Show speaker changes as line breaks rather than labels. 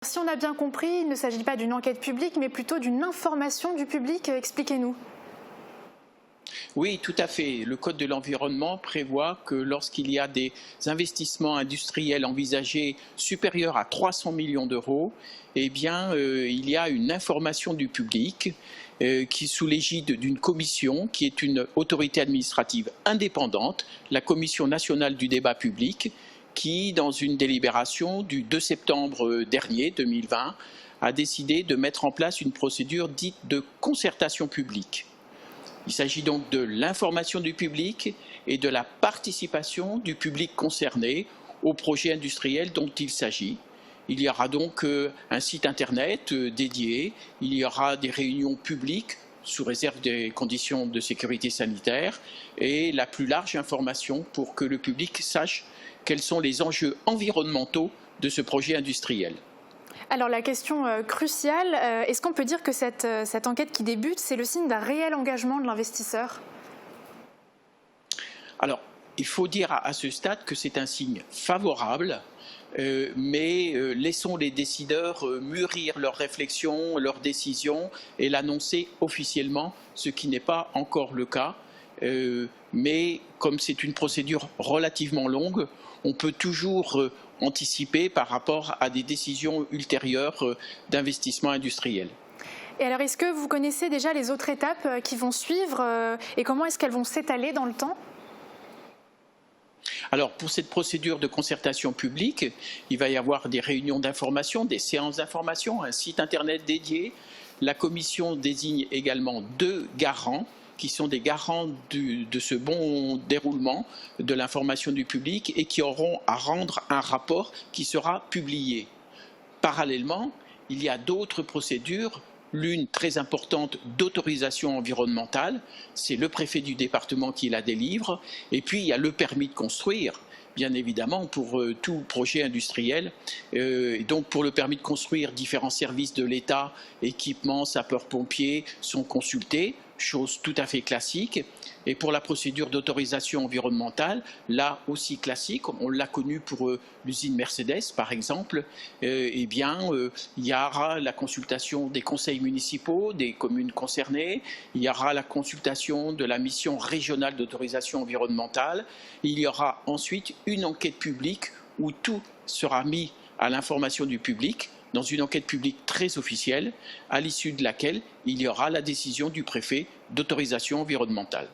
Si on a bien compris, il ne s'agit pas d'une enquête publique, mais plutôt d'une information du public. Expliquez-nous.
Oui, tout à fait. Le Code de l'environnement prévoit que lorsqu'il y a des investissements industriels envisagés supérieurs à 300 millions d'euros, eh bien, il y a une information du public qui est sous l'égide d'une commission qui est une autorité administrative indépendante, la Commission nationale du débat public, qui, dans une délibération du 2 septembre dernier, 2020, a décidé de mettre en place une procédure dite de concertation publique. Il s'agit donc de l'information du public et de la participation du public concerné au projet industriel dont il s'agit. Il y aura donc un site internet dédié, il y aura des réunions publiques sous réserve des conditions de sécurité sanitaire et la plus large information pour que le public sache quels sont les enjeux environnementaux de ce projet industriel.
Alors la question cruciale, est-ce qu'on peut dire que cette enquête qui débute, c'est le signe d'un réel engagement de l'investisseur ?
Alors, il faut dire à ce stade que c'est un signe favorable, mais laissons les décideurs mûrir leurs réflexions, leurs décisions et l'annoncer officiellement, ce qui n'est pas encore le cas. Mais comme c'est une procédure relativement longue, on peut toujours anticiper par rapport à des décisions ultérieures d'investissement industriel.
Et alors, est-ce que vous connaissez déjà les autres étapes qui vont suivre et comment est-ce qu'elles vont s'étaler dans le temps ?
Alors, pour cette procédure de concertation publique, il va y avoir des réunions d'information, des séances d'information, un site internet dédié. La commission désigne également 2 garants qui sont des garants de ce bon déroulement de l'information du public et qui auront à rendre un rapport qui sera publié. Parallèlement, il y a d'autres procédures, l'une très importante d'autorisation environnementale, c'est le préfet du département qui la délivre, et puis il y a le permis de construire, bien évidemment pour tout projet industriel. Et donc pour le permis de construire, différents services de l'État, équipements, sapeurs-pompiers sont consultés, chose tout à fait classique. Et pour la procédure d'autorisation environnementale, là aussi classique, on l'a connu pour l'usine Mercedes par exemple, eh bien, il y aura la consultation des conseils municipaux, des communes concernées, il y aura la consultation de la mission régionale d'autorisation environnementale, il y aura ensuite une enquête publique où tout sera mis à l'information du public, dans une enquête publique très officielle, à l'issue de laquelle il y aura la décision du préfet d'autorisation environnementale.